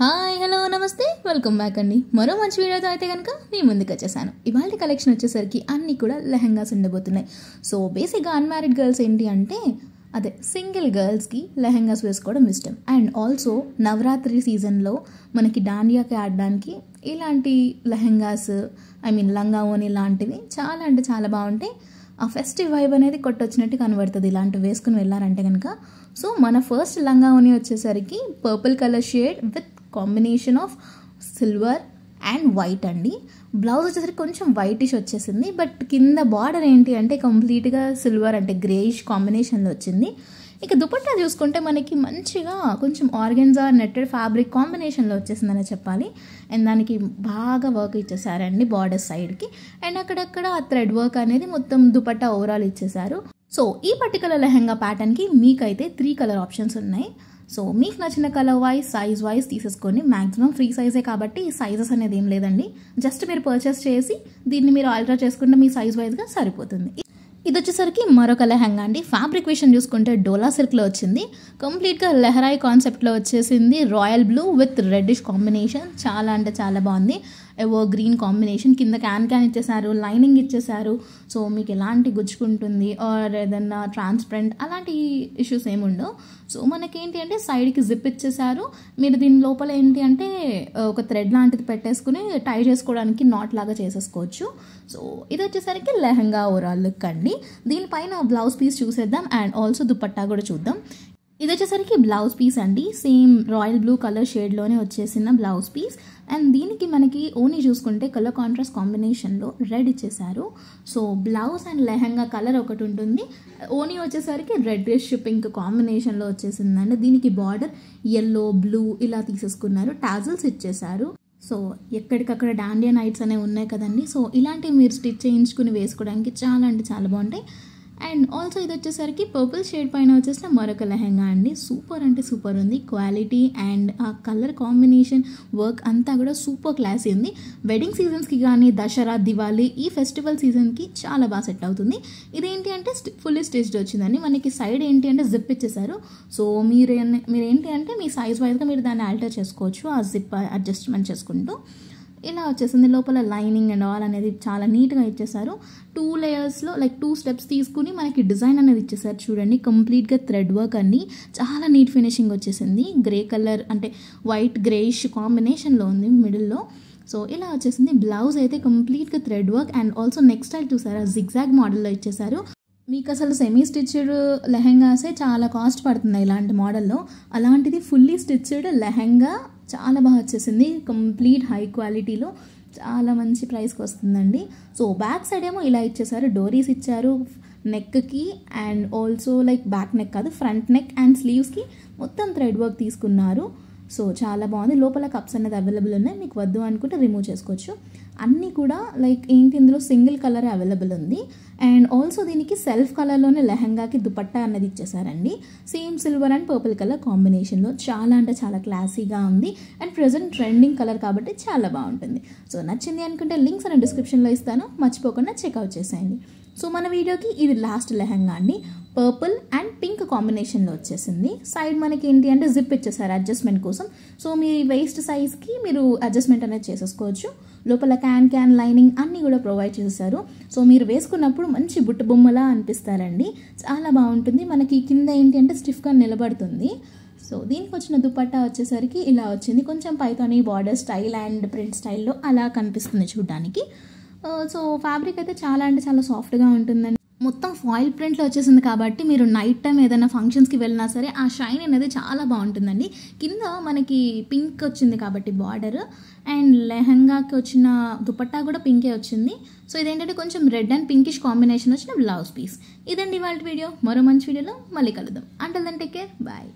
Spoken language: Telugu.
హాయ్ హలో నమస్తే వెల్కమ్ బ్యాక్ అండి. మరో మంచి వీడియోతో అయితే కనుక మీ ముందుకు వచ్చేసాను. ఇవాళ కలెక్షన్ వచ్చేసరికి అన్నీ కూడా లెహంగాస్ ఉండబోతున్నాయి. సో బేసిక్గా అన్మ్యారీడ్ గర్ల్స్ ఏంటి అంటే అదే సింగిల్ గర్ల్స్కి లెహంగాస్ వేసుకోవడం ఇష్టం. అండ్ ఆల్సో నవరాత్రి సీజన్లో మనకి దాండియాకి ఆడడానికి ఇలాంటి లెహంగాస్ లంగా ఓని లాంటివి చాలా అంటే చాలా బాగుంటాయి. ఆ ఫెస్టివ్ వైబ్ అనేది కొట్టొచ్చినట్టు కనబడుతుంది ఇలాంటివి వేసుకుని వెళ్ళారంటే కనుక. సో మన ఫస్ట్ లంగా ఓని వచ్చేసరికి purple colour shade with combination of silver and white అండి. బ్లౌజ్ వచ్చేసరికి కొంచెం వైటిష్ వచ్చేసింది, బట్ కింద బార్డర్ ఏంటి అంటే కంప్లీట్గా సిల్వర్ అంటే గ్రేయిష్ కాంబినేషన్లో వచ్చింది. ఇక దుపట్టా చూసుకుంటే మనకి మంచిగా కొంచెం ఆర్గెన్జా నెట్టెడ్ ఫ్యాబ్రిక్ కాంబినేషన్లో వచ్చేసిందనే చెప్పాలి. అండ్ దానికి బాగా వర్క్ ఇచ్చేసారండి బార్డర్ సైడ్కి. అండ్ అక్కడక్కడ ఆ థ్రెడ్ వర్క్ అనేది మొత్తం దుపట్టా ఓవరాల్ ఇచ్చేసారు. సో ఈ పర్టికులర్ లెహంగా ప్యాటర్న్కి మీకైతే 3 కలర్ ఆప్షన్స్ ఉన్నాయి. సో మీకు నచ్చిన కలర్ వైజ్ సైజ్ వైజ్ తీసేసుకొని, మ్యాక్సిమం ఫ్రీ సైజే కాబట్టి సైజెస్ అనేది ఏం లేదండి. జస్ట్ మీరు పర్చేస్ చేసి దీన్ని మీరు ఆల్టర్ చేసుకుంటే మీ సైజ్ వైజ్గా సరిపోతుంది. ఇది వచ్చేసరికి మరొక లెహంగా అండి. ఫ్యాబ్రిక్ విషయం చూసుకుంటే డోలా సిల్క్లో వచ్చింది. కంప్లీట్గా లెహరాయి కాన్సెప్ట్లో వచ్చేసింది. Royal blue with reddish combination చాలా అంటే చాలా బాగుంది. ఎవో గ్రీన్ కాంబినేషన్, కింద క్యాన్ ఇచ్చేసారు, లైనింగ్ ఇచ్చేసారు. సో మీకు ఎలాంటి గుచ్చుకుంటుంది ఆర్ ఏదన్నా ట్రాన్స్పరెంట్ అలాంటి ఇష్యూస్ ఏముండవు. సో మనకేంటి అంటే సైడ్కి జిప్ ఇచ్చేసారు. మీరు దీని లోపల ఏంటి అంటే ఒక థ్రెడ్ లాంటిది పెట్టేసుకుని టై చేసుకోవడానికి నాట్ లాగా చేసేసుకోవచ్చు. సో ఇది వచ్చేసరికి లెహంగా ఓవరాల్ లుక్ అండి. దీనిపైన బ్లౌజ్ పీస్ చూసేద్దాం అండ్ ఆల్సో దుపట్టా కూడా చూద్దాం. ఇది వచ్చేసరికి బ్లౌజ్ పీస్ అండి. సేమ్ రాయల్ బ్లూ కలర్ షేడ్లోనే వచ్చేసిన బ్లౌజ్ పీస్. అండ్ దీనికి మనకి ఓనీ చూసుకుంటే కలర్ కాంట్రాస్ట్ కాంబినేషన్లో రెడ్ ఇచ్చేసారు. So blouse and lehenga colour ఒకటి ఉంటుంది. ఓనీ వచ్చేసరికి రెడ్డిష్ పింక్ కాంబినేషన్లో వచ్చేసిందండి. దీనికి బార్డర్ ఎల్లో బ్లూ ఇలా తీసేసుకున్నారు. టాజిల్స్ ఇచ్చేసారు. సో ఎక్కడికక్కడ డాండియా నైట్స్ అనేవి ఉన్నాయి కదండి. సో ఇలాంటివి మీరు స్టిచ్ చేయించుకుని వేసుకోవడానికి చాలా అంటే చాలా బాగుంటాయి. అండ్ ఆల్సో ఇది వచ్చేసరికి పర్పుల్ షేడ్ పైన వచ్చేసిన మరొక లెహంగా అండి. సూపర్ అంటే సూపర్ ఉంది. క్వాలిటీ అండ్ ఆ కలర్ కాంబినేషన్ వర్క్ అంతా కూడా సూపర్ క్లాసీ ఉంది. వెడ్డింగ్ సీజన్స్కి కానీ దసరా దివాళీ ఈ ఫెస్టివల్ సీజన్కి చాలా బాగా సెట్ అవుతుంది. ఇదేంటి అంటే ఫుల్లీ స్టిచ్డ్ వచ్చిందండి. మనకి సైడ్ ఏంటి అంటే జిప్ ఇచ్చేసారు. సో మీరేంటి అంటే మీ సైజ్ వైజ్గా మీరు దాన్ని ఆల్టర్ చేసుకోవచ్చు ఆ జిప్ అడ్జస్ట్మెంట్ చేసుకుంటూ. ఇలా వచ్చేసింది. లోపల లైనింగ్ అండ్ ఆల్ అనేది చాలా నీట్గా ఇచ్చేసారు. 2 లేయర్స్లో 2 స్టెప్స్ తీసుకుని మనకి డిజైన్ అనేది ఇచ్చేసారు. చూడండి కంప్లీట్గా థ్రెడ్ వర్క్ అండి. చాలా నీట్ ఫినిషింగ్ వచ్చేసింది. గ్రే కలర్ అంటే వైట్ గ్రేయిష్ కాంబినేషన్లో ఉంది మిడిల్లో. సో ఇలా వచ్చేసింది. బ్లౌజ్ అయితే కంప్లీట్గా thread work and also neck style చూసారా జిగ్జాగ్ మోడల్లో ఇచ్చేసారు. మీకు అసలు సెమీ స్టిచ్డ్ లెహంగాసే చాలా కాస్ట్ పడుతుంది ఇలాంటి మోడల్లో. అలాంటిది ఫుల్లీ స్టిచ్డ్ లెహంగా చాలా బాగా వచ్చేసింది. కంప్లీట్ హై క్వాలిటీలో చాలా మంచి ప్రైస్కి వస్తుందండి. సో బ్యాక్ సైడ్ ఏమో ఇలా ఇచ్చేసారు. డోరీస్ ఇచ్చారు నెక్కి అండ్ ఆల్సో బ్యాక్ నెక్ కాదు ఫ్రంట్ నెక్ అండ్ స్లీవ్స్కి మొత్తం థ్రెడ్ వర్క్ తీసుకున్నారు. సో చాలా బాగుంది. లోపల కప్స్ అనేది అవైలబుల్ ఉన్నాయి. మీకు వద్దు అనుకుంటే రిమూవ్ చేసుకోవచ్చు. అన్నీ కూడా ఏంటి ఇందులో సింగిల్ కలర్ అవైలబుల్ ఉంది. అండ్ ఆల్సో దీనికి సెల్ఫ్ కలర్లోనే లెహంగాకి దుపట్టా అన్నది ఇచ్చేసారండి. Same silver and purple colour కాంబినేషన్లో చాలా అంటే చాలా క్లాసీగా ఉంది. అండ్ ప్రెజెంట్ ట్రెండింగ్ కలర్ కాబట్టి చాలా బాగుంటుంది. సో నచ్చింది అనుకుంటే లింక్స్ అనే డిస్క్రిప్షన్లో ఇస్తాను, మర్చిపోకుండా చెక్అవుట్ చేసేయండి. సో మన వీడియోకి ఇది లాస్ట్ లెహంగా అండి. పర్పుల్ అండ్ పింక్ కాంబినేషన్లో వచ్చేసింది. సైడ్ మనకి ఏంటి అంటే జిప్ ఇచ్చేసారు అడ్జస్ట్మెంట్ కోసం. సో మీ వేస్ట్ సైజ్కి మీరు అడ్జస్ట్మెంట్ అనేది చేసేసుకోవచ్చు. లోపల క్యాన్ లైనింగ్ అన్నీ కూడా ప్రొవైడ్ చేసేసారు. సో మీరు వేసుకున్నప్పుడు మంచి బుట్ట బొమ్మలా అనిపిస్తారండి. చాలా బాగుంటుంది. మనకి కింద ఏంటి అంటే స్టిఫ్గా నిలబడుతుంది. సో దీనికి వచ్చిన దుపట్టా వచ్చేసరికి ఇలా వచ్చింది. కొంచెం Paithani border style and print స్టైల్లో అలా కనిపిస్తుంది చూడడానికి. సో ఫ్యాబ్రిక్ అయితే చాలా అంటే చాలా సాఫ్ట్గా ఉంటుందండి. మొత్తం ఫాయిల్ ప్రింట్లో వచ్చేసింది కాబట్టి మీరు నైట్ టైం ఏదైనా ఫంక్షన్స్కి వెళ్ళినా సరే ఆ షైన్ అనేది చాలా బాగుంటుందండి. కింద మనకి పింక్ వచ్చింది కాబట్టి బార్డర్ అండ్ లెహంగాకి వచ్చిన దుపట్టా కూడా పింకే వచ్చింది. సో ఇదేంటంటే కొంచెం రెడ్ అండ్ పింకిష్ కాంబినేషన్ వచ్చిన బ్లౌజ్ పీస్. ఇదండి ఇవాళ వీడియో. మరో మంచి వీడియోలో మళ్ళీ కలుద్దాం. Until then take care, bye.